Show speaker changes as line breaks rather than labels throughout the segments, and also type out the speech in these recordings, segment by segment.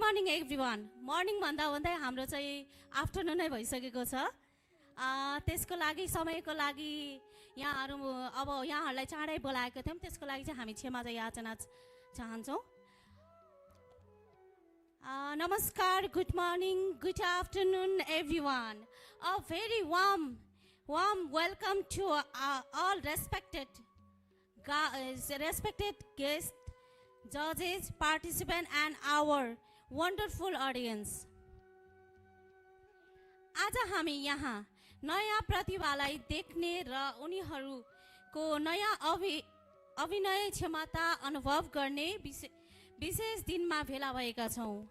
Morning everyone. Morning भन्दा भन्दै हाम्रो चाहिँ आफ्टरनुन नै भइसकेको छ। त्यसको लागि समयको लागि यहाँहरू अब यहाँहरूलाई चाँडै बोलाएको थियौँ, त्यसको लागि चाहिँ हामी क्षमा याचना चाहन्छौँ। नमस्कार, good morning, good afternoon everyone. A very warm welcome to all respected guests, judges, participants and our wonderful audience. आज हामी यहाँ नयाँ प्रतिभालाई देख्ने र उनीहरूको नयाँ अभिनय क्षमता अनुभव गर्ने विशेष दिनमा भेला भएका छौँ।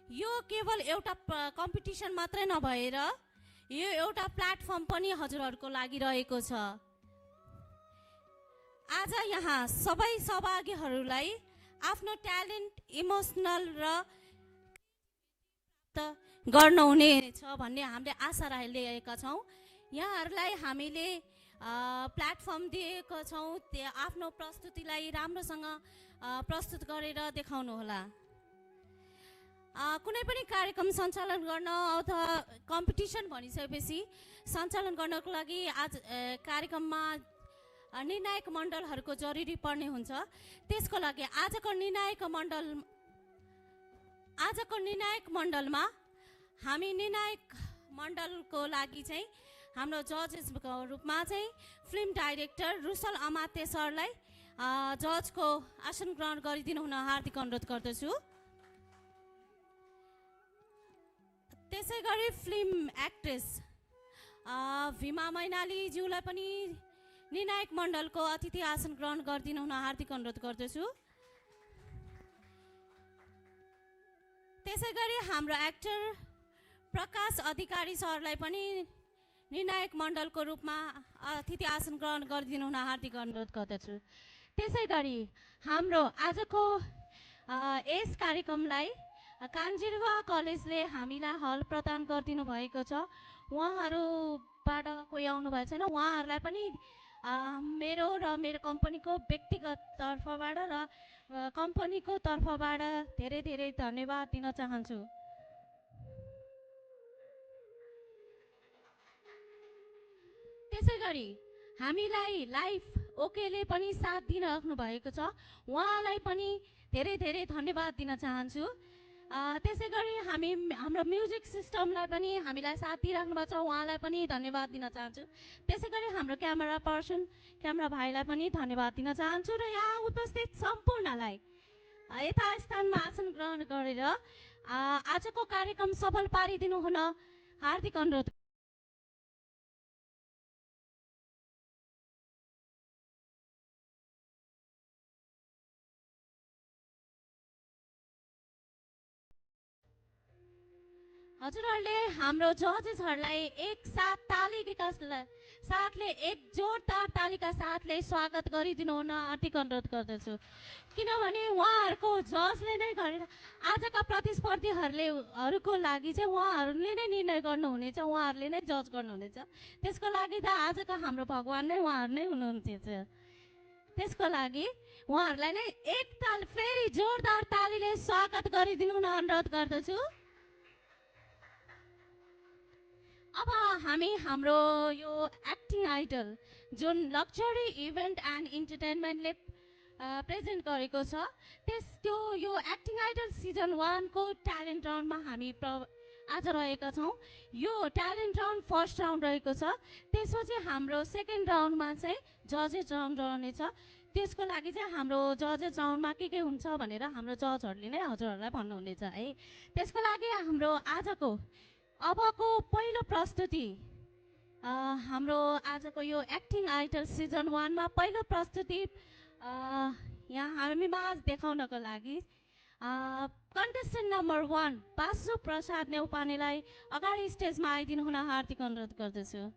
यो केवल एउटा कम्पिटिसन मात्रै नभएर यो एउटा प्लेटफर्म पनि हजुरहरूको लागि रहेको छ। आज यहाँ सबै सहभागीहरूलाई आफ्नो ट्यालेन्ट, इमोसनल र गर्नुहुनेछ भन्ने हामीले आशा लिएका छौँ। यहाँहरूलाई हामीले प्लेटफर्म दिएका छौँ, आफ्नो प्रस्तुतिलाई राम्रोसँग प्रस्तुत गरेर देखाउनुहोला। कुनै पनि कार्यक्रम सञ्चालन गर्न अथवा कम्पिटिसन भनिसकेपछि सञ्चालन गर्नको लागि आज कार्यक्रममा निर्णायक मण्डलहरूको जरुरी पर्ने हुन्छ। त्यसको लागि आजको निर्णायक मण्डलमा हामी निर्णायक मण्डलको लागि चाहिँ हाम्रो जजेसको रूपमा चाहिँ फिल्म डाइरेक्टर रुसल अमात्य सरलाई जजको आसन ग्रहण गरिदिनु हुन हार्दिक अनुरोध गर्दछु। त्यसै गरी फिल्म एक्ट्रेस भीमा मैनालीज्यूलाई पनि निर्णायक मण्डलको अतिथि आसन ग्रहण गरिदिनु हुन हार्दिक अनुरोध गर्दछु। त्यसै गरी हाम्रो एक्टर प्रकाश अधिकारी सरलाई पनि निर्णायक मण्डलको रूपमा अतिथि आसन ग्रहण गरिदिनु हुन हार्दिक अनुरोध गर्दछु। त्यसै गरी हाम्रो आजको यस कार्यक्रमलाई कान्जिरवा कलेजले हामीलाई हल प्रदान गरिदिनु भएको छ। उहाँहरूबाट कोही आउनु भएको छैन, उहाँहरूलाई पनि मेरो र मेरो कम्पनीको व्यक्तिगत तर्फबाट र कम्पनीको तर्फबाट धेरै धेरै धन्यवाद दिन चाहन्छु। त्यसै गरी हामीलाई लाइफ ओकेले पनि साथ दिइराख्नु भएको छ, उहाँलाई पनि धेरै धेरै धन्यवाद दिन चाहन्छु। त्यसै गरी हाम्रो म्युजिक सिस्टमलाई पनि हामीलाई साथ दिइराख्नु भएको छ, उहाँलाई पनि धन्यवाद दिन चाहन्छु। त्यसै गरी हाम्रो क्यामेरा पर्सन, क्यामेरा भाइलाई पनि धन्यवाद दिन चाहन्छु र यहाँ उपस्थित सम्पूर्णलाई यथास्थानमा आसन ग्रहण गरेर आजको कार्यक्रम सफल पारिदिनु हुन हार्दिक अनुरोध। हजुरहरूले हाम्रो जजेसहरूलाई एक जोरदार तालीका साथले स्वागत गरिदिनु हुन हार्दिक अनुरोध गर्दछु। किनभने उहाँहरूको जजले नै गरेर आजका प्रतिस्पर्धीहरूको लागि चाहिँ उहाँहरूले नै निर्णय गर्नुहुनेछ, उहाँहरूले नै जज गर्नुहुनेछ। त्यसको लागि त आजका हाम्रो भगवान नै उहाँहरू नै हुनुहुन्थ्यो। त्यसको लागि उहाँहरूलाई नै फेरि जोरदार तालीले स्वागत गरिदिनु हुन अनुरोध गर्दछु। अब हामी हाम्रो यो एक्टिङ आइडल जुन लक्जरी इभेन्ट एन्ड इन्टरटेनमेन्टले प्रेजेन्ट गरेको छ, यो एक्टिङ आइडल सिजन 1 को ट्यालेन्ट राउन्डमा हामी आज रहेका छौँ। यो ट्यालेन्ट राउन्ड फर्स्ट राउन्ड रहेको छ। त्यसपछि हाम्रो सेकेन्ड राउन्डमा चाहिँ जजेस राउन्ड रहनेछ। त्यसको लागि चाहिँ हाम्रो जजेस राउन्डमा के हुन्छ भनेर हाम्रो जजहरूले नै हजुरहरूलाई भन्नुहुनेछ है। त्यसको लागि हाम्रो आजको अबको पहिलो प्रस्तुति हाम्रो आजको यो एक्टिङ आइडल सिजन 1 मा पहिलो प्रस्तुति यहाँ हामीमा देखाउनको लागि कन्टेस्टेन्ट नम्बर 1 बासु प्रसाद नेउपानेलाई अगाडि स्टेजमा आइदिनु हुन हार्दिक अनुरोध गर्दछु।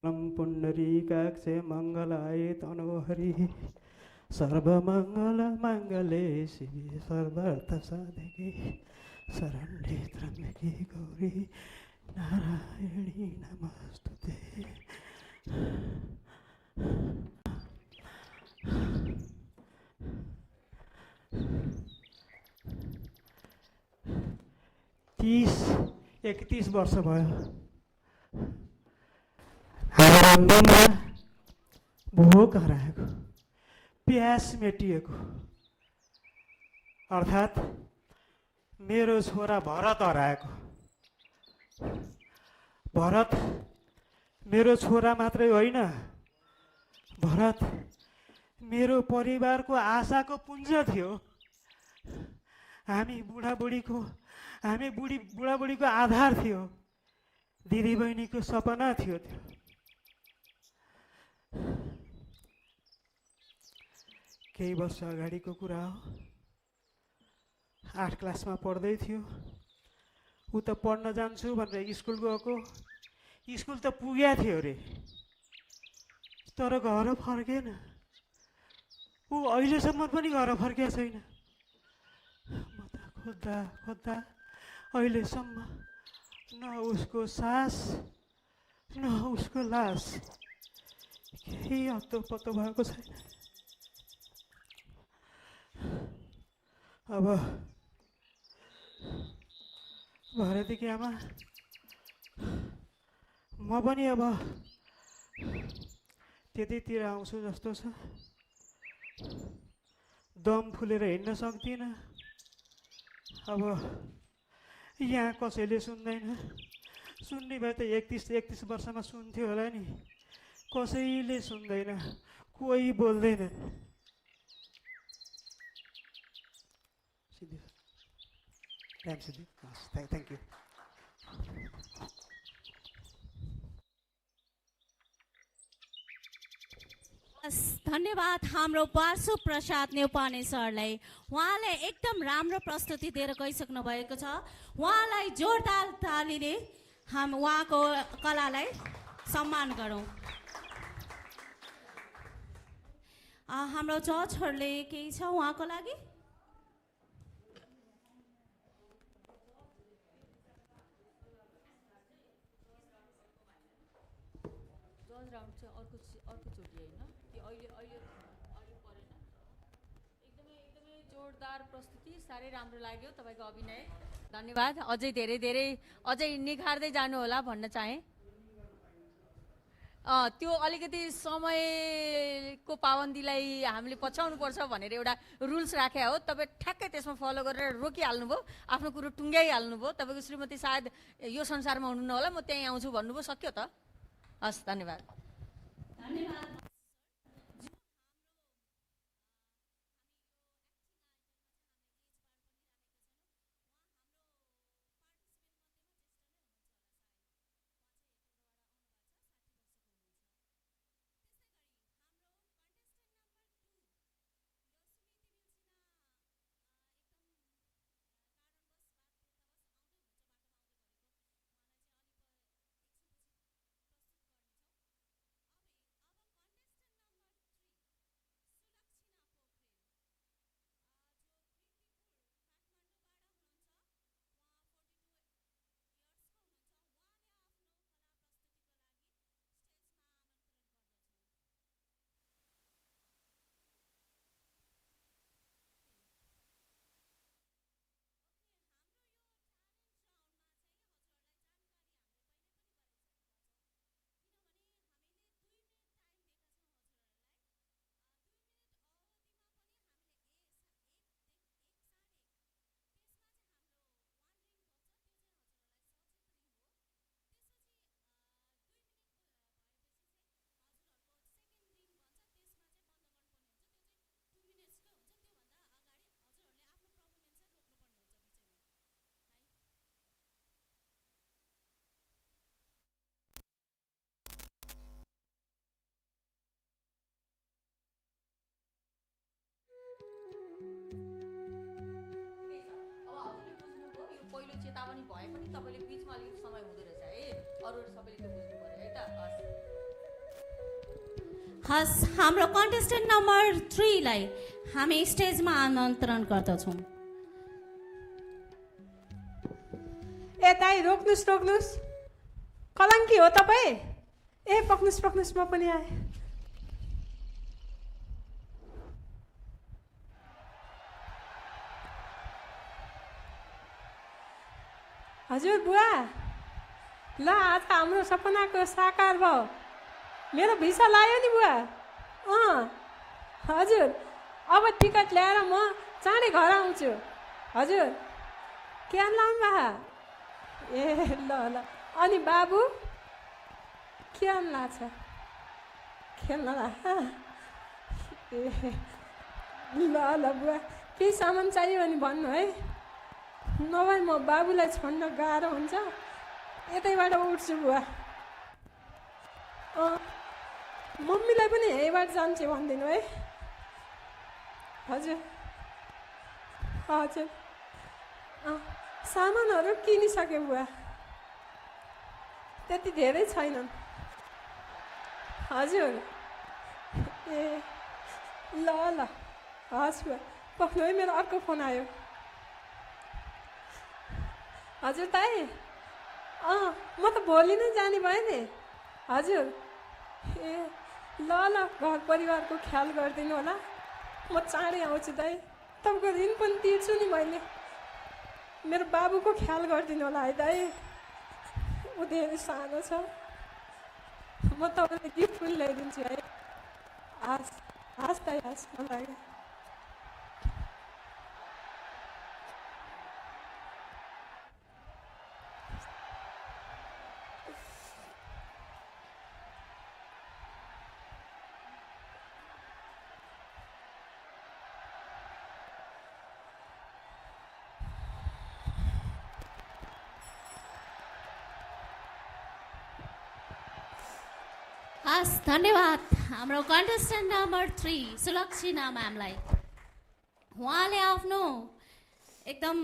पुण्डरीकाक्षे मङ्गलाय तनोहरि सर्वमङ्गल मङ्गले शिवे सर्वार्थ साधके शरण्ये त्र्यम्बके गौरी नारायणी नमस्तुते। तीस 31 वर्ष भयो हाम्रो अङ्गनमा भोक हराएको, प्यास मेटिएको, अर्थात् मेरो छोरा भरत हराएको। भरत मेरो छोरा मात्रै होइन, भरत मेरो परिवारको आशाको पुञ्ज थियो। हामी बुढाबुढीको आधार थियो, दिदीबहिनीको सपना थियो त्यो। केही वर्ष अगाडिको कुरा हो। 8 क्लासमा पढ्दै थियो। ऊ त पढ्न जान्छु भनेर स्कुल गएको, स्कुल त पुगेको थियो अरे, तर घर फर्केन। ऊ अहिलेसम्म पनि घर फर्केको छैन। म त खोज्दा खोज्दा अहिलेसम्म न उसको सास न उसको लास केही हत्तो पत्तो भएको छैन। अब भारतीकी आमा, म पनि अब त्यतैतिर आउँछु जस्तो छ। दम फुलेर हिँड्न सक्दिनँ। अब यहाँ कसैले सुन्दैन। सुन्ने भए त 31 वर्षमा सुन्थ्यो होला नि। कसैले सुन्दैन, कोही बोल्दैन। Thank you.
धन्यवाद हाम्रो वासु प्रसाद नेउपाने सरलाई। उहाँले एकदम राम्रो प्रस्तुति दिएर गइसक्नु भएको छ। उहाँलाई जोरदार तालीले उहाँको कलालाई सम्मान गरौँ। हाम्रो जजहरूले केही छ उहाँको लागि?
राउन्ड चाहिँ अर्कोचोटि होइन कि अहिले परेन। एकदमै जोरदार प्रस्तुति, साह्रै राम्रो लाग्यो तपाईँको अभिनय। धन्यवाद। अझै धेरै अझै निखार्दै जानु होला भन्न चाहेँ। त्यो अलिकति समयको पाबन्दीलाई हामीले पछ्याउनुपर्छ भनेर एउटा रुल्स राखे हो। तपाईँ ठ्याक्कै त्यसमा फलो गरेर रोकिहाल्नुभयो, आफ्नो कुरो टुङ्ग्याइहाल्नुभयो। तपाईँको श्रीमती सायद यो संसारमा हुनुहुन्न होला, म त्यहीँ आउँछु भन्नुभयो, सक्यो त। हस्, धन्यवाद।
धन्यवाद।
चेतावनी भए पनि तपाईँले बिचमा अलिकति समय हुँदो रहेछ है। अरू सबैले त्यो बुझ्नु पर्यो है त।
हस्, हाम्रो कन्टेस्टेन्ट नम्बर 3 लाई हामी स्टेजमा आमन्त्रण गर्दछौँ।
ए दाइ, रोक्नुहोस्। कलङ्की हो तपाईँ? ए पक्नुस् म पनि आएँ। हजुर बुवा, ल आज हाम्रो सपनाको साकार भयो। मेरो भिसा लाग्यो नि बुवा। हजुर, अब टिकट ल्याएर म चाँडै घर आउँछु। हजुर, क्या लाम्बा? ए ल ल। अनि बाबु के लाग्छ? खेल्न ए ल ल बुवा, केही सामान चाहियो भने भन्नु है, नभए म बाबुलाई छोड्न गाह्रो हुन्छ। यतैबाट उठ्छु बुवा। मम्मीलाई पनि यहीबाट जान्छु भनिदिनु है। हजुर हजुर, सामानहरू किनिसकेँ बुवा, त्यति धेरै छैनन्। हजुर, ए ल ल, हस् बुवा। पक्नु है, मेरो अर्को फोन आयो। हजुर ताई, म त भोलि नै जाने भएँ नि। हजुर, ए ल ल, घर परिवारको ख्याल गरिदिनु होला। म चाँडै आउँछु दाइ, तपाईँको ऋण पनि तिर्छु नि मैले। मेरो बाबुको ख्याल गरिदिनु होला है दाइ, ऊ धेरै सानो छ। म तपाईँलाई गिफ्ट पनि ल्याइदिन्छु है। हस् हस् दाइ, हस्, मन लाग्यो।
हस्, धन्यवाद हाम्रो कन्टेस्टेन्ट नम्बर 3 सुलक्षणा म्यामलाई। उहाँले आफ्नो एकदम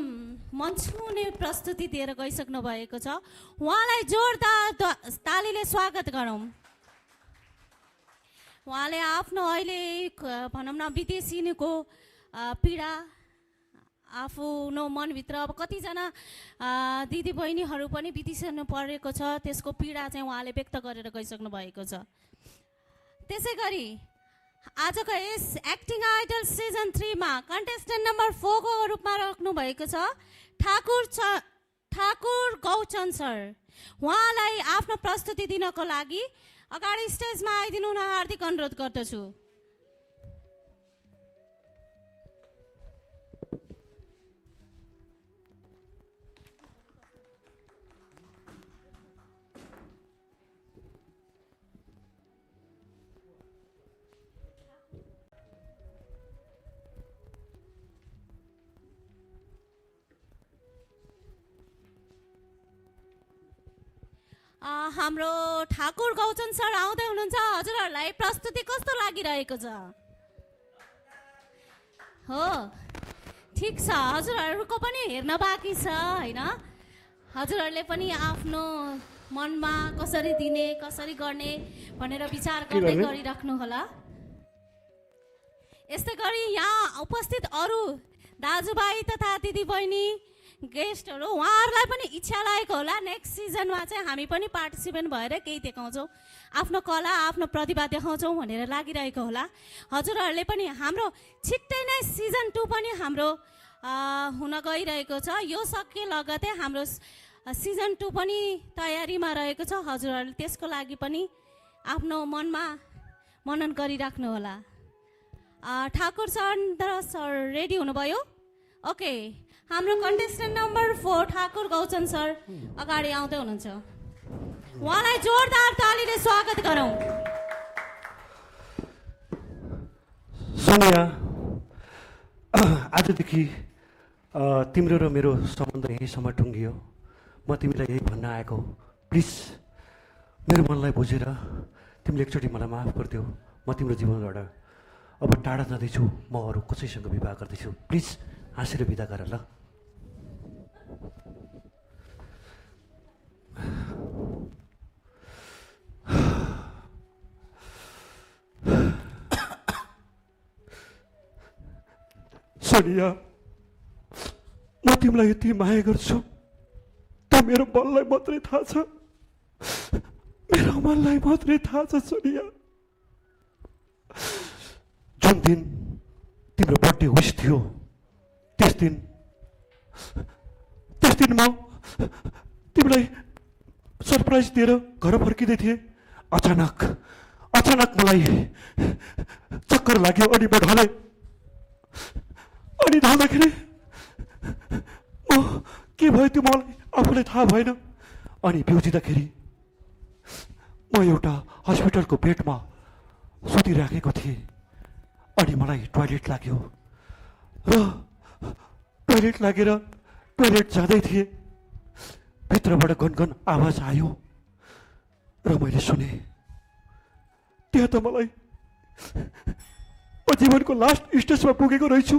मन छुने प्रस्तुति दिएर गइसक्नु भएको छ। उहाँलाई जोरदार तालीले स्वागत गरौँ। उहाँले आफ्नो अहिले भनौँ न विदेशिनीको पीडा आफ्नो मनभित्र, अब कतिजना दिदीबहिनीहरू पनि बितिसक्नु परेको छ, त्यसको पीडा चाहिँ उहाँले व्यक्त गरेर गइसक्नु भएको छ। त्यसै गरी आजको यस एक्टिङ आइडल सिजन 3 मा कन्टेस्टेन्ट नम्बर 4 को रूपमा राख्नु भएको छ ठाकुर गौचन सर। उहाँलाई आफ्नो प्रस्तुति दिनको लागि अगाडि स्टेजमा आइदिनु हुन हार्दिक अनुरोध गर्दछु। हाम्रो ठाकुर गौचन सर आउँदै हुनुहुन्छ। हजुरहरूलाई प्रस्तुति कस्तो लागिरहेको छ? हो, ठिक छ। हजुरहरूको पनि हेर्न बाँकी छ होइन? हजुरहरूले पनि आफ्नो मनमा कसरी दिने, कसरी गर्ने भनेर विचार गर्दै गरिराख्नु होला। यस्तै गरी यहाँ उपस्थित अरू दाजुभाइ तथा दिदीबहिनी गेस्टहरू, उहाँहरूलाई पनि इच्छा लागेको होला नेक्स्ट सिजनमा चाहिँ हामी पनि पार्टिसिपेन्ट भएर केही देखाउँछौँ, आफ्नो कला आफ्नो प्रतिभा देखाउँछौँ भनेर लागिरहेको होला। हजुरहरूले पनि हाम्रो छिट्टै नै सिजन 2 पनि हाम्रो हुन गइरहेको छ। यो सके लगतै हाम्रो सिजन 2 पनि तयारीमा रहेको छ। हजुरहरूले त्यसको लागि पनि आफ्नो मनमा मनन गरिराख्नु होला। ठाकुर सर रेडी हुनुभयो? ओके, हाम्रो contestant number 4 Thakur Gauchan sir अगाडि आउँदै हुनुहुन्छ। उहाँलाई जोरदार तालीले स्वागत गरौँ।
सोनिया, आजदेखि तिम्रो र मेरो सम्बन्ध यहीँसम्म टुङ्गियो। म तिमीलाई यही भन्न आएको, प्लिज मेरो मनलाई बुझेर तिमीले एकचोटि मलाई माफ गरिदेऊ। म तिम्रो जीवनबाट अब टाढा जाँदैछु, म अरू कसैसँग विवाह गर्दैछु। प्लिज हाँसेर बिदा गर ल। सोनिया, म तिमीलाई यति माया गर्छु, त्यो मेरो मनलाई मात्रै थाहा छ। मलाई मात्रै थाहा छ सोनिया। जुन दिन तिम्रो बर्थडे विश थियो त्यस दिन म तिमीलाई सरप्राइज दिएर घर फर्किँदै थिएँ। अचानक मलाई चक्कर लाग्यो अनि म ढलेँ। अनि ढल्दाखेरि म के भयो त्यो मलाई आफूलाई थाहा भएन। अनि बिउजिँदाखेरि म एउटा हस्पिटलको बेडमा सुतिराखेको थिएँ। अनि मलाई टोयलेट लाग्यो र टोयलेट लागेर टोयलेट जाँदै थिएँ। भित्रबाट गनगन आवाज आयो र मैले सुने। त्यहाँ त मलाई म जीवनको लास्ट स्टेजमा पुगेको रहेछु।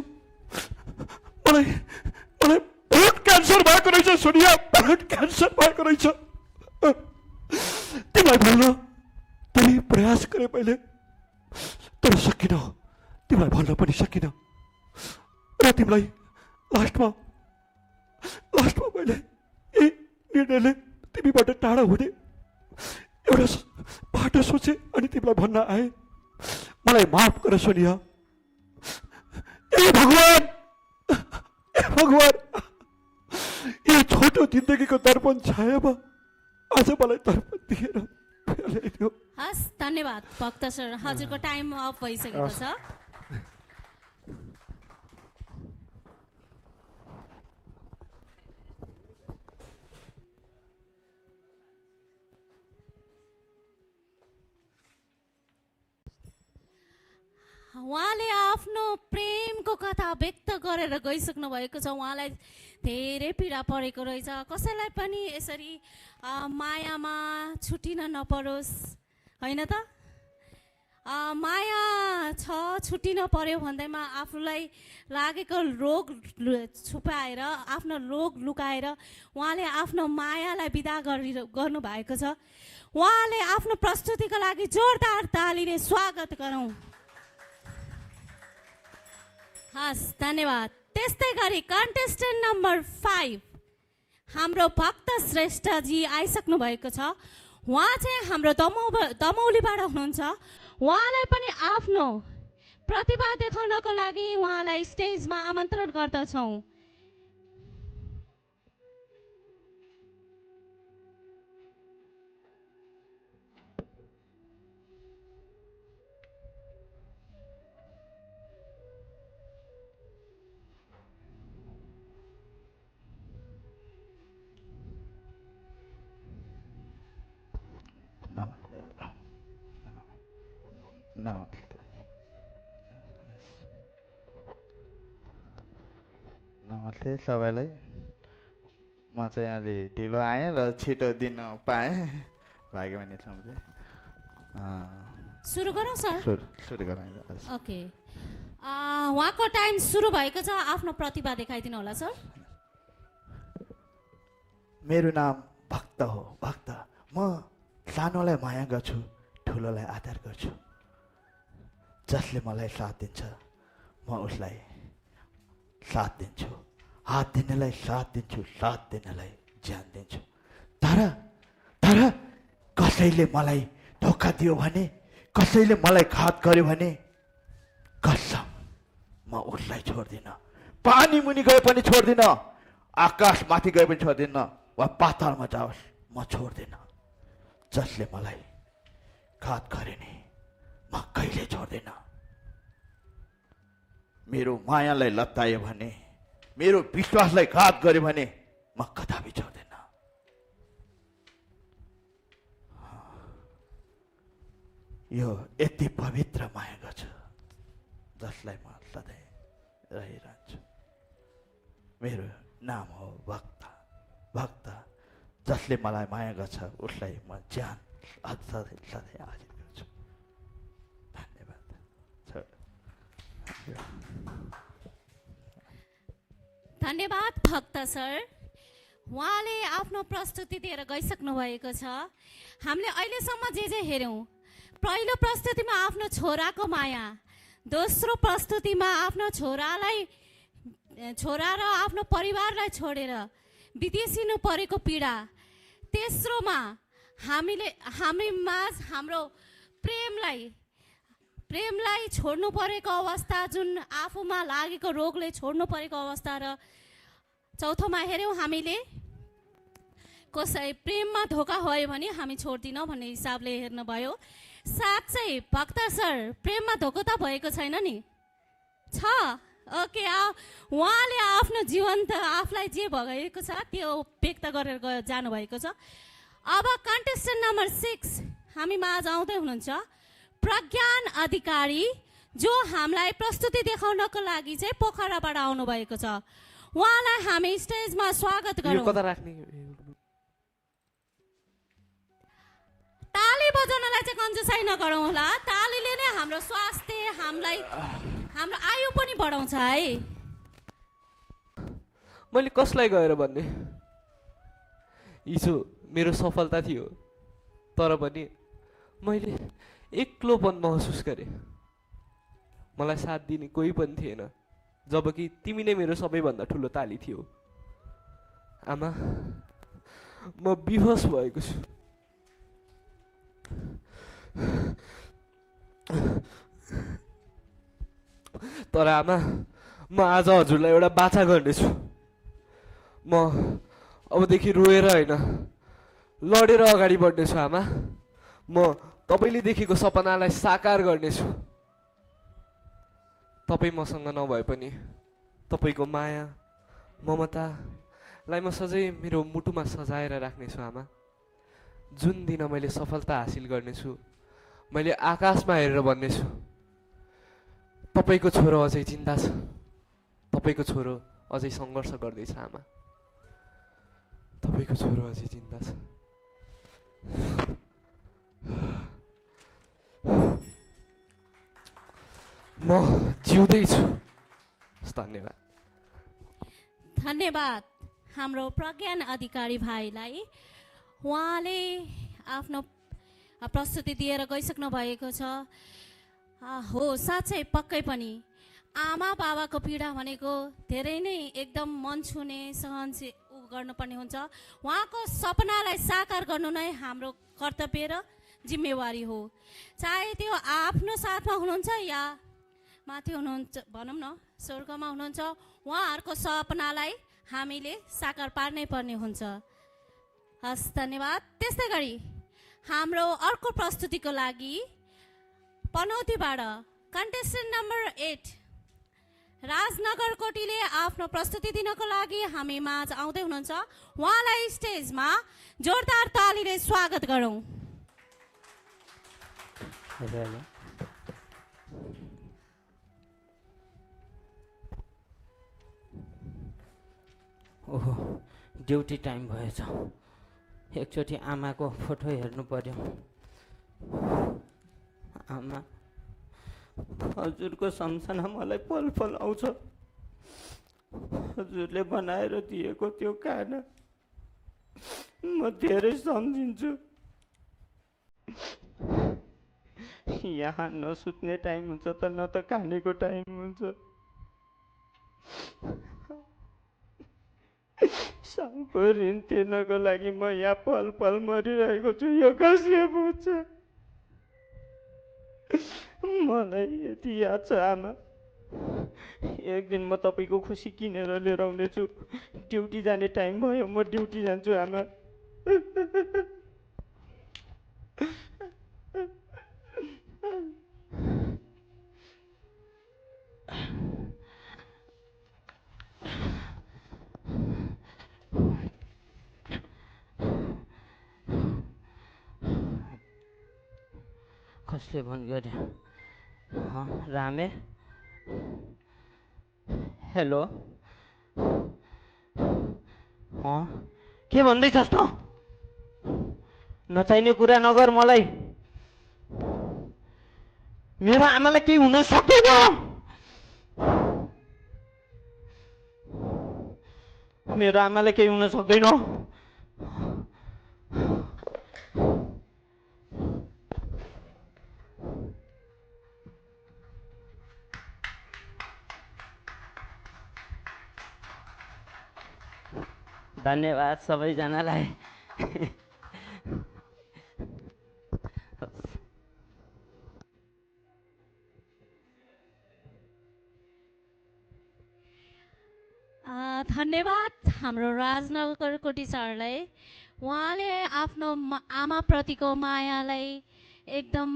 मलाई ब्लड क्यान्सर भएको रहेछ सोनिया, ब्लड क्यान्सर भएको रहेछ। तिमीलाई भन्न धेरै प्रयास गरेँ मैले, तर सकिनँ। तिमीलाई भन्न पनि सकिनँ र तिमीलाई लास्टमा मैले यही निर्णयले तिमीबाट टाढा हुने एउटा बाटो सोचेँ अनि तिमीलाई भन्न आएँ। मलाई माफ गर सोनिया। ए भगवान, यो छोटो जिन्दगीको दर्पण छायामा आज मलाई दर्पण दिएर ल्याइदियो।
हस्, धन्यवाद भक्त सर। हजुरको टाइम अफ भइसकेको छ। उहाँले आफ्नो प्रेमको कथा व्यक्त गरेर गइसक्नु भएको छ। उहाँलाई धेरै पीडा परेको रहेछ। कसैलाई पनि यसरी मायामा छुटिन नपरोस्, होइन त? माया छ, छुटिन पर्यो भन्दैमा आफूलाई लागेको रोग छुपाएर, आफ्नो रोग लुकाएर उहाँले आफ्नो मायालाई बिदा गर्नुभएको छ। उहाँले आफ्नो प्रस्तुतिको लागि जोरदार तालीले स्वागत गरौँ। हस्, धन्यवाद। त्यस्तै गरी कन्टेस्टेन्ट नम्बर 5 हाम्रो भक्त श्रेष्ठजी आइसक्नु भएको छ। उहाँ चाहिँ हाम्रो दमौलीबाट हुनुहुन्छ। उहाँलाई पनि आफ्नो प्रतिभा देखाउनको लागि उहाँलाई स्टेजमा आमन्त्रण गर्दछौँ।
नमस्ते सबैलाई। म चाहिँ अलि ढिलो आएँ र छिटो दिन पाएँ, भाग्य पनि सम्झेँ।
सुरु गरौँ सर?
सुरु गरौँ।
ओके, उहाँको टाइम सुरु भएको छ। आफ्नो प्रतिभा देखाइदिनु होला सर।
मेरो नाम भक्त हो। भक्त। म सानोलाई माया गर्छु, ठुलोलाई आदर गर्छु। जसले मलाई साथ दिन्छ म उसलाई साथ दिन्छु। हात दिनेलाई साथ दिन्छु, साथ दिनेलाई ज्यान दिन्छु। तर कसैले मलाई धोका दियो भने, कसैले मलाई घात गर्यो भने कसम म उसलाई छोड्दिनँ। पानी मुनि गए पनि छोड्दिनँ, आकाश माथि गए पनि छोड्दिनँ, वा पातालमा जाओस् म छोड्दिनँ। जसले मलाई घात गरे नि म कहिले छोड्दिनँ। मेरो मायालाई लत्तायो भने, मेरो विश्वासलाई घात गर्यो भने म कदापि छोड्दिनँ। यो यति पवित्र माया गर्छु जसलाई म सधैँ रहिरहन्छु। मेरो नाम हो भक्त। भक्त जसले मलाई माया गर्छ उसलाई म ज्यान सधैँ हाजिर गर्छु। धन्यवाद।
धन्यवाद भक्त सर। उहाँले आफ्नो प्रस्तुति दिएर गइसक्नु भएको छ। हामीले अहिलेसम्म जे हेऱ्यौँ, पहिलो प्रस्तुतिमा आफ्नो छोराको माया, दोस्रो प्रस्तुतिमा आफ्नो छोरा र आफ्नो परिवारलाई छोडेर विदेशिनु परेको पीडा, तेस्रोमा हामी माझ हाम्रो प्रेमलाई छोड्नु परेको अवस्था, जुन आफूमा लागेको रोगले छोड्नु परेको अवस्था, र चौथोमा हेऱ्यौँ हामीले कसै प्रेममा धोका भयो भने हामी छोड्दिनौँ भन्ने हिसाबले हेर्नुभयो। साँच्चै भक्त सर प्रेममा धोका त भएको छैन नि? छ। ओके, उहाँले आफ्नो जीवन त आफूलाई जे भएको छ त्यो व्यक्त गरेर जानुभएको छ। अब कन्टेस्टेन्ट नम्बर 6 हामी माझ आउँदै हुनुहुन्छ प्रज्ञान अधिकारी, जो हामीलाई प्रस्तुति देखाउनको लागि चाहिँ पोखराबाट आउनुभएको छ। उहाँलाई हामी स्टेजमा स्वागत गरौँ। ताली बजाउनलाई चाहिँ कन्जुसाइ नगरौँ होला। तालीले नै हाम्रो स्वास्थ्य, हाम्रो आयु पनि बढाउँछ है।
मैले कसलाई गएर भन्ने? हिजो मेरो सफलता थियो, तर पनि मैले एक्लोपन महसुस गरेँ। मलाई साथ दिने कोही पनि थिएन, जबकि तिमी नै मेरो सबैभन्दा ठुलो ताली थियो। आमा, म विवश भएको छु। तर आमा, म आज हजुरलाई एउटा बाचा गर्नेछु। म अबदेखि रोएर होइन, लडेर अगाडि बढ्नेछु। आमा, म तपाईँले देखेको सपनालाई साकार गर्नेछु। तपाईँ मसँग नभए पनि तपाईँको माया ममतालाई म सधैँ मेरो मुटुमा सजाएर राख्नेछु। आमा, जुन दिन मैले सफलता हासिल गर्नेछु, मैले आकाशमा हेरेर भन्नेछु, तपाईँको छोरो अझै जिन्दा छ, तपाईँको छोरो अझै सङ्घर्ष गर्दैछ। आमा, तपाईँको छोरो अझै जिन्दा छ। म जिउँदैछु। धन्यवाद।
धन्यवाद हाम्रो प्रज्ञान अधिकारी भाइलाई। उहाँले आफ्नो प्रस्तुति दिएर गइसक्नु भएको छ। हो, साँच्चै पक्कै पनि आमा बाबाको पीडा भनेको धेरै नै एकदम मन छुने, सहनशील गर्नुपर्ने हुन्छ। उहाँको सपनालाई साकार गर्नु नै हाम्रो कर्तव्य र जिम्मेवारी हो। चाहे त्यो आफ्नो साथमा हुनुहुन्छ या माथि हुनुहुन्छ, भनौँ न स्वर्गमा हुनुहुन्छ, उहाँहरूको सपनालाई हामीले साकार पार्नै पर्ने हुन्छ। हस्, धन्यवाद। त्यस्तै गरी हाम्रो अर्को प्रस्तुतिको लागि पनौतीबाट कन्टेस्टेन्ट नम्बर 8 राजनगर कोटीले आफ्नो प्रस्तुति दिनको लागि हामी माझ आउँदै हुनुहुन्छ। उहाँलाई स्टेजमा जोरदार तालीले स्वागत गरौँ।
ओहो, ड्युटी टाइम भएछ। एकचोटि आमाको फोटो हेर्नु पर्यो। आमा, हजुरको सम्झना मलाई पल पल आउँछ। हजुरले बनाएर दिएको त्यो खाना म धेरै सम्झिन्छु। यहाँ न सुत्ने टाइम हुन्छ त न त खानेको टाइम हुन्छ। सालको ऋण तिर्नको लागि म यहाँ पल पल मरिरहेको छु। यो कसले बुझ्छ? मलाई यति याद छ आमा, एक दिन म तपाईँको खुसी किनेर लिएर आउनेछु। ड्युटी जाने टाइम भयो, म ड्युटी जान्छु आमा। कसले फोन गर्यो? रामे? हेलो, के भन्दैछस् त? नचाहिने कुरा नगर मलाई। मेरो आमालाई केही हुन सक्दैन। मेरो आमालाई केही हुन सक्दैन। धन्यवाद सबैजनालाई।
धन्यवाद हाम्रो राजनगर कोटी सरलाई। उहाँले आफ्नो आमाप्रतिको मायालाई एकदम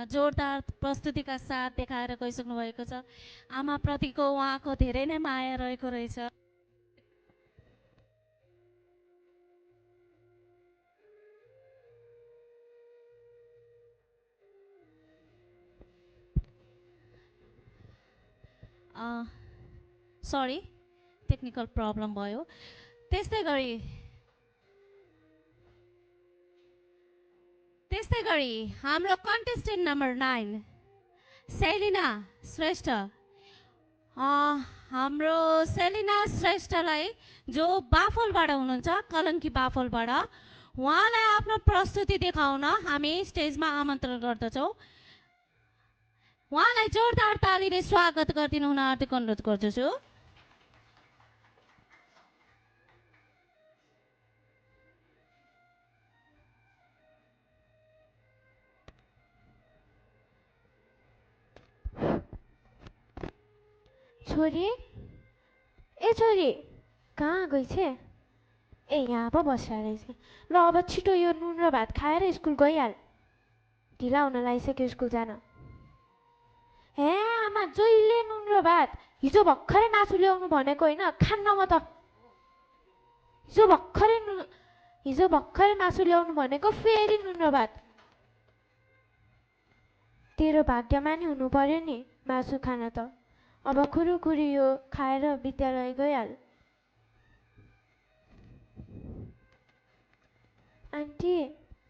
जोरदार प्रस्तुतिका साथ देखाएर गइसक्नु भएको छ। आमाप्रतिको उहाँको धेरै नै माया रहेको रहेछ। सरी, टेक्निकल प्रब्लम भयो। त्यस्तै गरी हाम्रो कन्टेस्टेन्ट नम्बर 9 सेलिना श्रेष्ठ। हाम्रो सेलिना श्रेष्ठलाई जो बाफलबाट हुनुहुन्छ, कलङ्की बाफलबाट, उहाँलाई आफ्नो प्रस्तुति देखाउन हामी स्टेजमा आमन्त्रण गर्दछौँ। उहाँलाई जोरदार तालीले स्वागत गरिदिनु हुन हार्दिक अनुरोध गर्दछु।
छोरी, ए छोरी, कहाँ गई छे? ए यहाँ पो बसेर रहेछ। ल अब छिटो यो नुन र भात खाएर स्कुल गइहाल, ढिला हुन लागिसक्यो स्कुल जान। हे आमा, जहिले नुन र भात। हिजो भर्खरै मासु ल्याउनु भनेको होइन, खान्न म त। हिजो भर्खरै मासु ल्याउनु भनेको, फेरि नुन र भात। तेरो भाग्यमा नि हुनु पर्यो नि मासु खान त। अब खुरुखुरी यो खाएर विद्यालय गइहाल। आन्टी,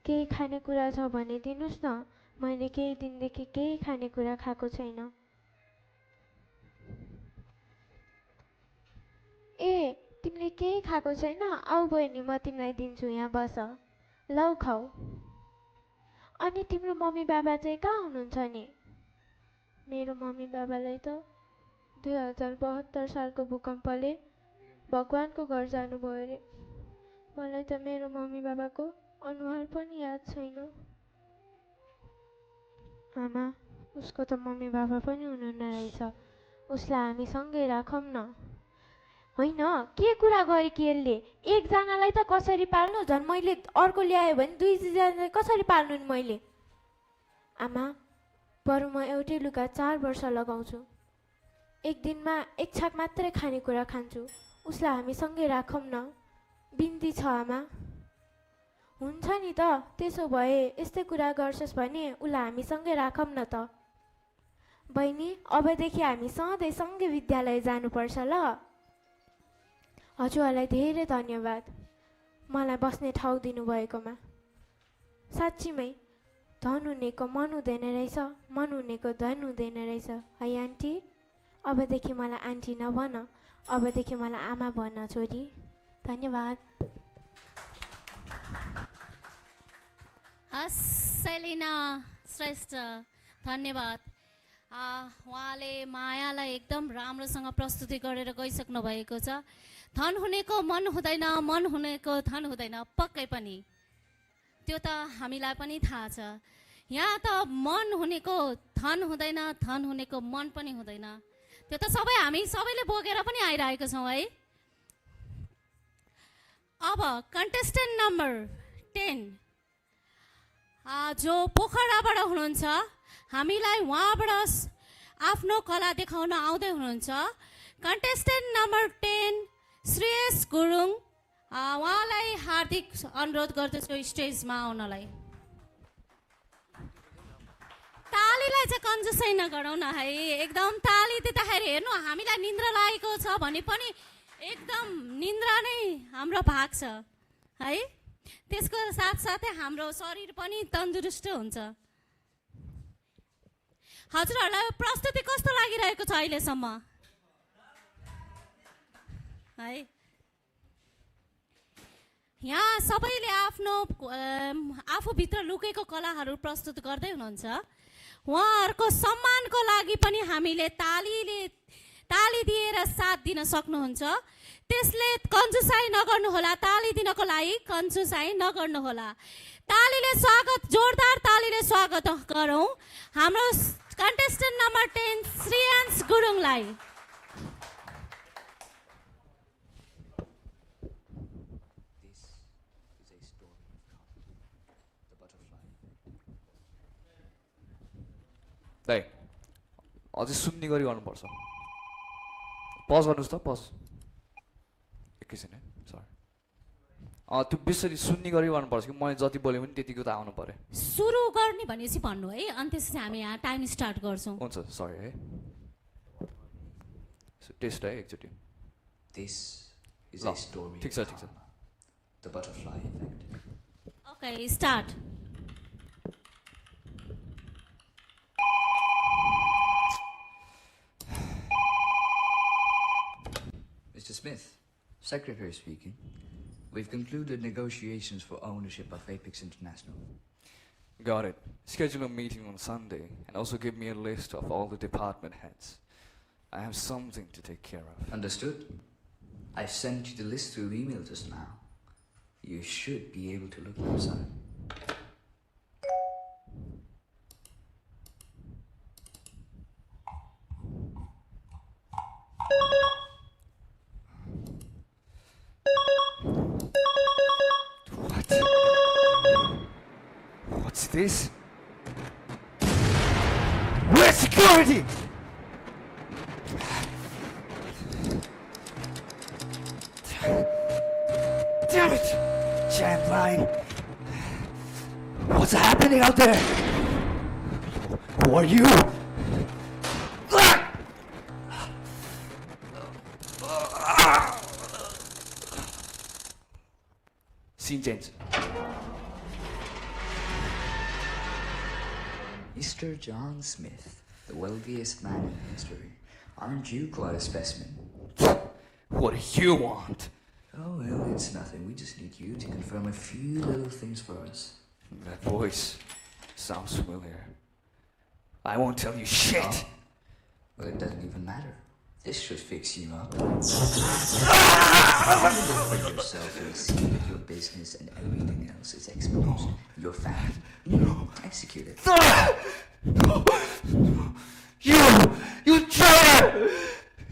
केही खानेकुरा छ भने दिनुहोस् न, मैले केही दिनदेखि केही खानेकुरा खाएको छैन। ए, तिमीले केही खाएको छैन? आऊ बहिनी, म तिमीलाई दिन्छु, यहाँ बस, लौ खाऊ। अनि तिम्रो मम्मी बाबा चाहिँ कहाँ हुनुहुन्छ नि? मेरो मम्मी बाबालाई त 2072 सालको भूकम्पले भगवानको घर जानुभयो अरे। मलाई त मेरो मम्मी बाबाको अनुहार पनि याद छैन। आमा, उसको त मम्मी बाबा पनि हुनुहुन्न रहेछ। उसलाई हामी सँगै राखौँ न। होइन, के कुरा गरे कि यसले? एकजनालाई त कसरी पाल्नु, झन् मैले अर्को ल्यायो भने 2जनालाई कसरी पाल्नु नि मैले? आमा, बरु म एउटै लुगा 4 वर्ष लगाउँछु। एक दिनमा 1 छाक मात्रै खानेकुरा खान्छु। उसलाई हामी सँगै राखौँ न, बिन्ती छ आमा। हुन्छ नि त, त्यसो भए यस्तै कुरा गर्छस् भने उसलाई हामी सँगै राखौँ न त। बहिनी, अबदेखि हामी सधैँ सँगै विद्यालय जानुपर्छ ल। हजुरहरूलाई धेरै धन्यवाद मलाई बस्ने ठाउँ दिनुभएकोमा। साँच्चीमै धन हुनेको मन हुँदैन रहेछ, मन हुनेको धन हुँदैन रहेछ है आन्टी? अबदेखि मलाई आन्टी नभन, अबदेखि मलाई आमा भन छोरी। धन्यवाद।
सेलिना श्रेष्ठ, धन्यवाद। उहाँले मायालाई एकदम राम्रोसँग प्रस्तुति गरेर गइसक्नु भएको छ। धन हुनेको मन हुँदैन, मन हुनेको धन हुँदैन, पक्कै पनि त्यो त हामीलाई पनि थाहा छ। यहाँ त मन हुनेको धन हुँदैन, धन हुनेको मन पनि हुँदैन। त्यो त हामी सबैले बोकेर पनि आइरहेको छौँ है। अब कन्टेस्टेन्ट नम्बर 10 जो पोखराबाट हुनुहुन्छ, हामीलाई उहाँबाट आफ्नो कला देखाउन आउँदै हुनुहुन्छ। कन्टेस्टेन्ट नम्बर 10 श्रेयस गुरुङ, उहाँलाई हार्दिक अनुरोध गर्दछु स्टेजमा आउनलाई। तालीलाई चाहिँ कन्जुसै नगरौँ न है। एकदम ताली दिँदाखेरि हेर्नु, हामीलाई निन्द्रा लागेको छ भने पनि एकदम निन्द्रा नै हाम्रो भाग छ है। त्यसको साथसाथै हाम्रो शरीर पनि तन्दुरुस्त हुन्छ। हजुरहरूलाई प्रस्तुति कस्तो लागिरहेको छ अहिलेसम्म है? यहाँ सबैले आफ्नो आफूभित्र लुकेको कलाहरू प्रस्तुत गर्दै हुनुहुन्छ। उहाँहरूको सम्मानको लागि पनि हामीले ताली दिएर साथ दिन सक्नुहुन्छ। त्यसले कन्जुसाई नगर्नुहोला, ताली दिनको लागि कन्जुसाई नगर्नुहोला। तालीले स्वागत, जोरदार तालीले स्वागत गरौँ हाम्रो कन्टेस्टेन्ट नम्बर 10 श्रेयांश गुरुङलाई।
दाइ अझै सुन्ने गरी गर्नुपर्छ पज गर्नुहोस् त पज एकैछिन है सरी त्यो बेसरी सुन्ने गरी गर्नुपर्छ कि मैले जति बोलेँ पनि त्यतिको त आउनु पर्यो
सुरु गर्ने भनेपछि भन्नु है अनि त्यसपछि हामी यहाँ टाइम स्टार्ट गर्छौँ
हुन्छ सरी है टेस्ट है एकचोटि
This is
ल
a story
ठिक छ ठिक छ
of the butterfly effect.
Okay start
Mr. Smith, Secretary speaking. We've concluded negotiations for ownership of Apex International.
Got it. Schedule a meeting on Sunday and also give me a list of all the department heads. I have something to take care of.
Understood? I sent you the list through email just now. You should be able to look inside.
What? What's this?
Where's security? Damn it! Jam line. What's happening out there? Who are you?
Scene change.
Mr. John Smith, the wealthiest man in history. Aren't you quite a specimen?
What do you want?
Oh, well, it's nothing. We just need you to confirm a few little things for us.
That voice sounds familiar. I won't tell you shit.
Oh, well, it doesn't even matter. This should fix you up. For yourself, you'll see that your business and everything else is exposed. Your family, executed.
You traitor!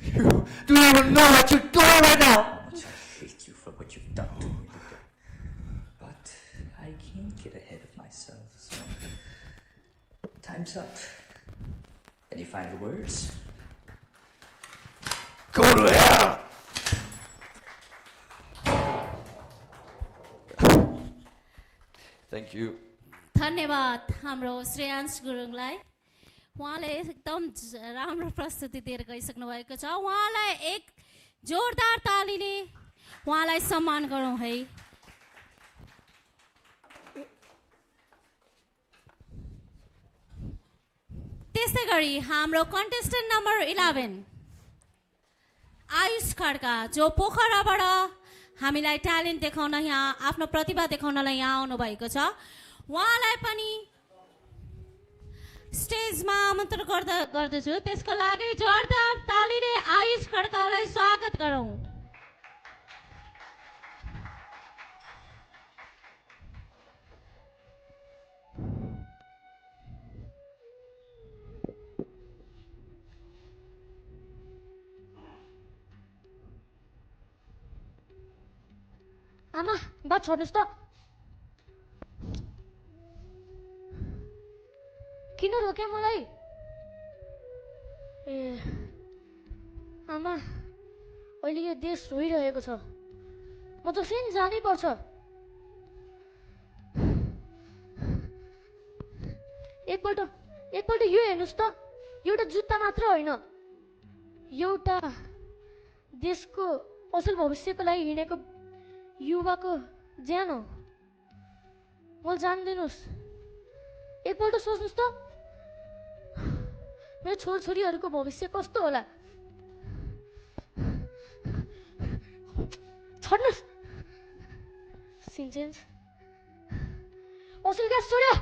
You don't even know what you're doing right now!
How much I hate you for what you've done to me, Victor. But I can't get ahead of myself, so time's up. Any final words?
Go to hell!
Thank you.
धन्यवाद हाम्रो श्रेयांश गुरुङलाई उहाँले एकदम राम्रो प्रस्तुति दिएर गइसक्नु भएको छ उहाँलाई एक जोरदार तालीले उहाँलाई सम्मान गरौँ है त्यसै गरी हाम्रो कन्टेस्टेन्ट नम्बर 11 आयुष खड्का जो पोखराबाट हामीलाई ट्यालेन्ट देखाउन यहाँ आफ्नो प्रतिभा देखाउनलाई यहाँ आउनुभएको छ उहाँलाई पनि स्टेजमा आमन्त्रण गर्दछु त्यसको लागि जोरदार तालीले आयुष खड्कालाई स्वागत गरौँ
आमा बात छोड्नुहोस् त किन रोक्यो मलाई ए आमा अहिले यो देश रोइरहेको छ म त फेरि जानै पर्छ एकपल्ट यो हेर्नुहोस् त एउटा जुत्ता मात्र होइन एउटा देशको असल भविष्यको लागि हिँडेको युवाको ज्यान हो मलाई जान्दिनुहोस् एकपल्ट सोच्नुहोस् त मेरो छोरछोरीहरूको भविष्य कस्तो होला छोड्नुहोस् सिन्चेन्स असल ग्यास छोड्यो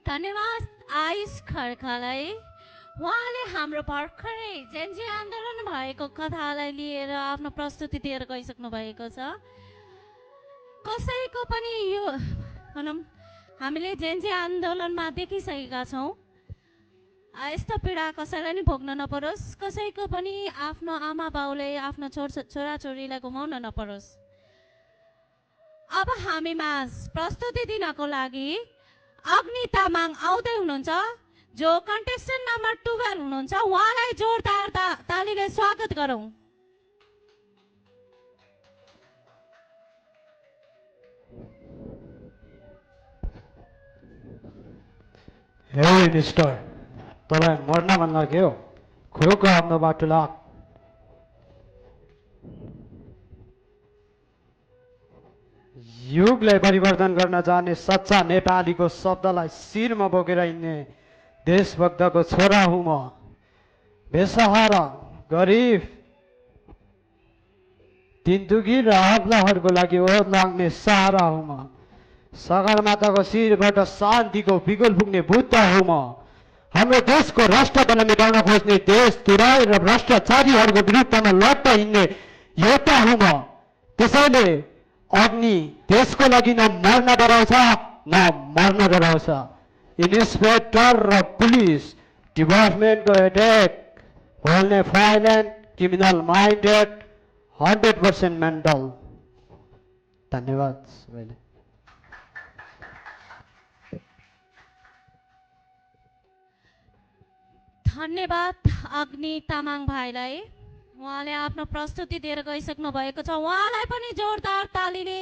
धन्यवाद आयुष खड्कालाई उहाँले हाम्रो भर्खरै जेन्जी आन्दोलन भएको कथालाई लिएर आफ्नो प्रस्तुति दिएर गइसक्नु भएको छ कसैको पनि यो भनौँ हामीले जेन्जी आन्दोलनमा देखिसकेका छौँ यस्तो पीडा कसैलाई नि भोग्न नपरोस्, कसैको पनि आफ्नो आमा बाउले आफ्नो छोराछोरीलाई गुमाउन नपरोस्। अब हामीमा प्रस्तुति दिनको लागि अग्नि तामाङ आउँदै हुनुहुन्छ, जो कन्टेस्टेन्ट नम्बर 12 हुनुहुन्छ। उहाँलाई जोरदार तालीले स्वागत गरौँ।
हे मिस्टर, तपाईँ मर्न मन लाग्यो? खोको आफ्नो बाटो लाग। युगलाई परिवर्तन गर्न जाने सच्चा नेपालीको शब्दलाई शिरमा बोकेर हिँड्ने देशभक्तको छोरा हुँ म। बेसहारा, गरिब, दिनदुखी र अबलाहरूको लागि ओत लाग्ने सहारा हुँ म। सगरमाताको शिरबाट शान्तिको बिगुल पुग्ने बुद्ध हुँ म। हाम्रो देशको राष्ट्रपति मेटाउन खोज्ने देशद्रोही र भ्रष्टाचारीहरूको विरुद्धमा लड्न हिँड्ने योद्धा हुँ म। त्यसैले अग्नि देशको लागि न मर्न डराउँछ न मर्न डराउँछ। इन्सपेक्टर र पुलिस डिपार्टमेन्टको एटेक बोल्ने फाइलेन्ट क्रिमिनल माइन्डेड 100% मेन्टल। धन्यवाद सबैले।
धन्यवाद अग्नि तामाङ भाइलाई। उहाँले आफ्नो प्रस्तुति दिएर गइसक्नु भएको छ। उहाँलाई पनि जोरदार तालीले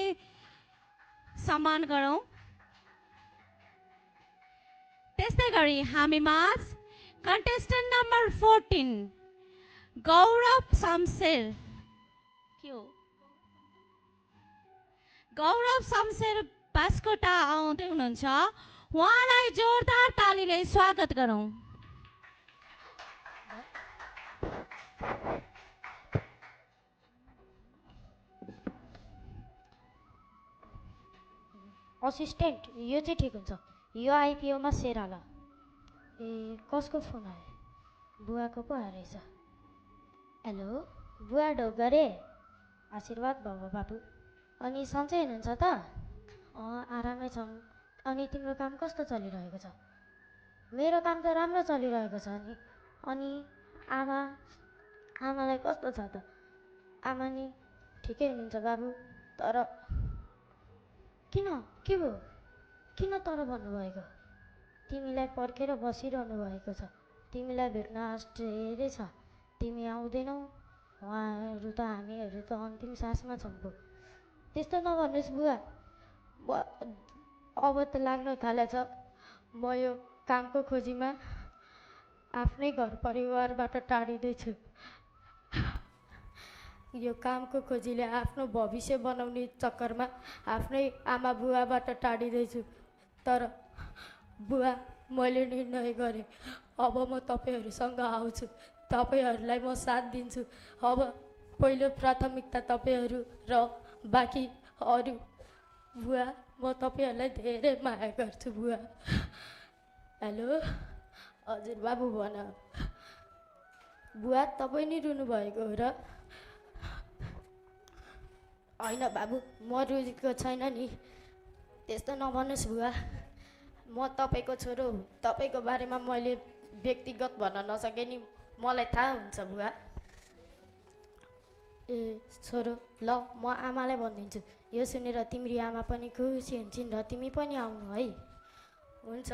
सम्मान गरौँ। त्यस्तै गरी हामीमा कन्टेस्टेन्ट नम्बर 14 गौरव शमशेर गौरव शमशेर बास्कोटा आउँदै हुनुहुन्छ। उहाँलाई जोरदार तालीले स्वागत गरौँ।
असिस्टेन्ट, यो चाहिँ ठिक हुन्छ। यो आइपिओमा सेयर हाल। ए, कसको फोन आयो? बुवाको पो आएछ। हेलो बुवा, ढोका रे। आशीर्वाद भयो बाबु। अनि सन्चै हुनुहुन्छ त? आरामै छौँ। अनि तिम्रो काम कस्तो चलिरहेको छ? मेरो काम त राम्रो चलिरहेको छ नि। अनि आमालाई कस्तो छ त? आमा नि ठिकै हुनुहुन्छ बाबु। तर किन, के भयो? किन तर भन्नुभएको? तिमीलाई पर्खेर बसिरहनु भएको छ। तिमीलाई भेट्न आश धेरै छ। तिमी आउँदैनौ। उहाँहरू त हामीहरू त अन्तिम सासमा छौँ पो। त्यस्तो नभन्नुहोस् बुवा। अब त लाग्न थालेछ। म यो कामको खोजीमा आफ्नै घर परिवारबाट टाढिँदैछु। यो कामको खोजीले आफ्नो भविष्य बनाउने चक्करमा आफ्नै आमा बुवाबाट टाढिँदैछु। तर बुवा, मैले निर्णय गरेँ। अब म तपाईँहरूसँग आउँछु। तपाईँहरूलाई म साथ दिन्छु। अब पहिलो प्राथमिकता तपाईँहरू र बाँकी अरू। बुवा, म तपाईँहरूलाई धेरै माया गर्छु बुवा। हेलो हजुर बाबु, भन। बुवा, तपाईँ नि रुनुभएको हो र? होइन बाबु, म रुजेको छैन नि। त्यस्तो नभन्नुहोस् बुवा। म तपाईँको छोरो हुँ। तपाईँको बारेमा मैले व्यक्तिगत भन्न नसके नि मलाई थाहा हुन्छ बुवा। ए छोरो, ल म आमालाई भनिदिन्छु। यो सुनेर तिम्री आमा पनि खुसी हुन्छन् र तिमी पनि आउनु है। हुन्छ।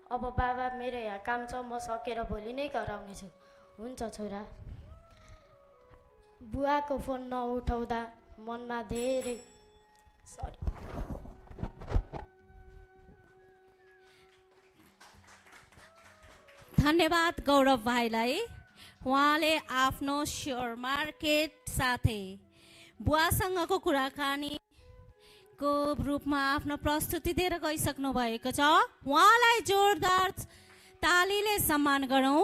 अब बाबा, मेरो यहाँ काम छ। म सकेर भोलि नै घर आउनेछु। हुन्छ छोरा। बुवाको फोन नउठाउँदा मनमा धेरै
धन्यवाद गौरव भाइलाई। उहाँले आफ्नो सेयर मार्केट साथै बुवासँगको कुराकानीको रूपमा आफ्नो प्रस्तुति दिएर गइसक्नु भएको छ। उहाँलाई जोरदार तालीले सम्मान गरौँ।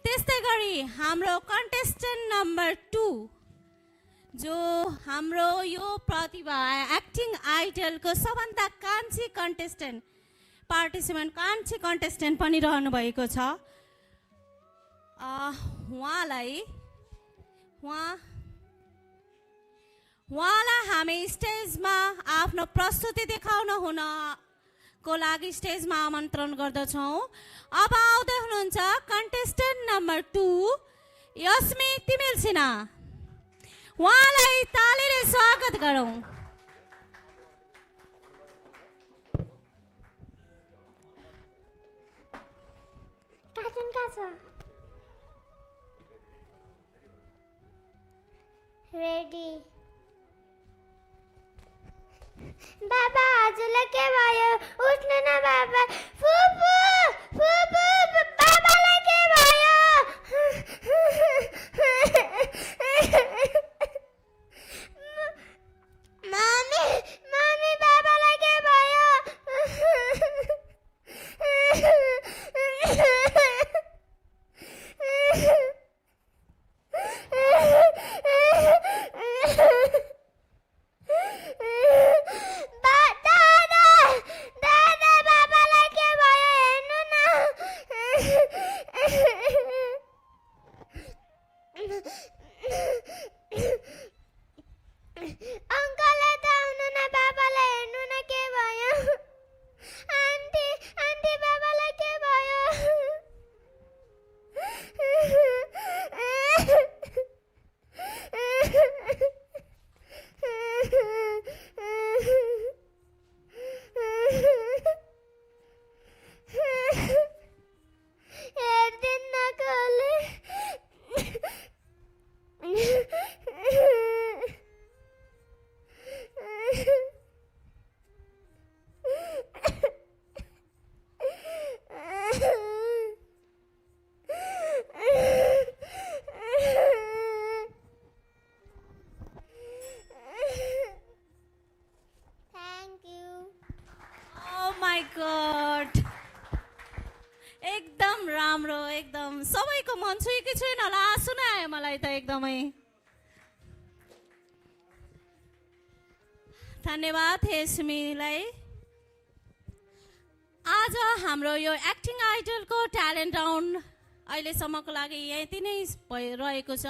त्यस्तै गरी हाम्रो कन्टेस्टेन्ट नम्बर 2, जो हाम्रो यो प्रतिभा एक्टिङ आइडलको सबभन्दा कान्छी कन्टेस्टेन्ट कान्छी कन्टेस्टेन्ट पनि रहनु भएको छ। उहाँलाई हामी स्टेजमा आफ्नो प्रस्तुति देखाउन हुन को लागि स्टेजमा आमन्त्रण गर्दछौँ। अब आउँदै हुनुहुन्छ कन्टेस्टेन्ट नम्बर 2 यस्मी तिमिल सिन्हा। उहाँलाई तालीले स्वागत गरौँ।
रेडी। बाबा हजुरलाई के भयो? उठ्नु न बाबा। फुपू फुपू बाबालाई के भयो? मम्मी मम्मी बाबालाई के भयो? अङ्कललाई त आउनु न, बाबालाई हेर्नु न के भयो? आन्टी आन्टी बाबालाई के भयो? हेर्दिन कसले? Thank you.
Oh my God. एकदम राम्रो, एकदम सबैको मन छुयो कि छुएन होला? सुनायो मलाई त एकदमै। धन्यवाद यस्मीलाई। आज हाम्रो यो एक्टिङ आइडलको ट्यालेन्ट राउन्ड अहिलेसम्मको लागि यति नै रहेको छ।